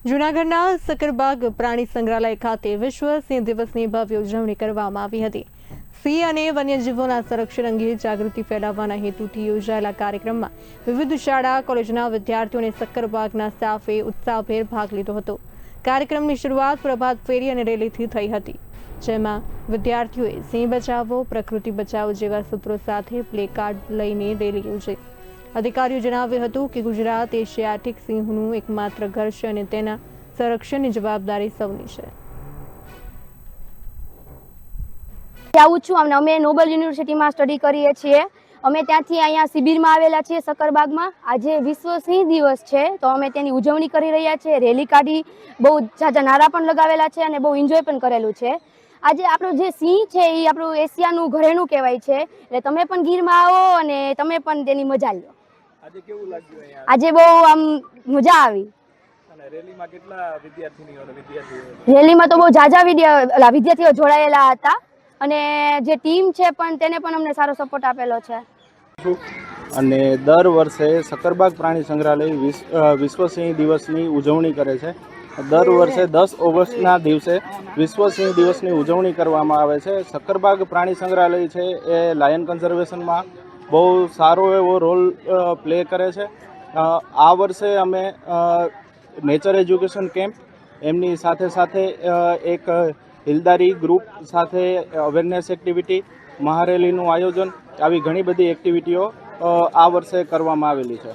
જૂનાગઢના સકરબાગ પ્રાણી સંગ્રહાલય ખાતે વિશ્વ સિંહ દિવસની ભવ્ય ઉજવણી કરવામાં આવી હતી। સિંહ અને વન્યજીવોના સંરક્ષણ અંગે જાગૃતિ ફેલાવવાના હેતુથી યોજાયેલા કાર્યક્રમમાં વિવિધ શાળા કોલેજના વિદ્યાર્થીઓ અને સક્કરબાગના સ્ટાફે ઉત્સાહભેર ભાગ લીધો હતો। કાર્યક્રમની શરૂઆત પ્રભાત ફેરી અને રેલીથી થઈ હતી, જેમાં વિદ્યાર્થીઓએ સિંહ બચાવો, પ્રકૃતિ બચાવો જેવા સૂત્રો સાથે પ્લે કાર્ડ લઈને રેલી યોજી। અધિકારીઓ જણાવ્યું હતું કે ગુજરાત એશિયાટિક સિંહનું એકમાત્ર ઘર છે અને તેના સંરક્ષણની જવાબદારી સૌની છે। આવું છું અને અમે નોબલ યુનિવર્સિટીમાં સ્ટડી કરીએ છીએ। અમે ત્યાંથી અહીંયા શિબિરમાં આવેલા છીએ સક્કરબાગમાં। આજે વિશ્વ સિંહ દિવસ છે તો અમે તેની ઉજવણી કરી રહ્યા છીએ। રેલી કાઢી, બહુ ઝાઝા નારા પણ લગાવેલા છે અને બહુ એન્જોય પણ કરેલું છે। આજે આપણું જે સિંહ છે એ આપણું એશિયાનું ઘરેણું કહેવાય છે, એટલે તમે પણ ગીરમાં આવો અને તમે પણ તેની મજા લો। આજે કેવું લાગ્યું અહીંયા? આજે બહુ આમ મજા આવી। અને રેલીમાં કેટલા વિદ્યાર્થીઓ? રેલીમાં તો બહુ ઝાઝા વિદ્યાર્થીઓ જોડાયેલા હતા અને જે ટીમ છે પણ તેને પણ અમને સારો સપોર્ટ આપેલો છે। અને દર વર્ષે સક્કરબાગ પ્રાણી સંગ્રહાલય વિશ્વ સિંહ દિવસની ઉજવણી કરે છે। દર વર્ષે 10 ઓગસ્ટના દિવસે વિશ્વ સિંહ દિવસની ઉજવણી કરવામાં આવે છે। સક્કરબાગ પ્રાણી સંગ્રહાલય છે એ લાયન કન્ઝર્વેશનમાં બહુ સારો એવો રોલ પ્લે કરે છે। આ વર્ષે અમે નેચર એજ્યુકેશન કેમ્પ, એમની સાથે સાથે એક હિલદારી ગ્રુપ સાથે અવેરનેસ એક્ટિવિટી, મહારેલીનું આયોજન, આવી ઘણી બધી એક્ટિવિટીઓ આ વર્ષે કરવામાં આવેલી છે।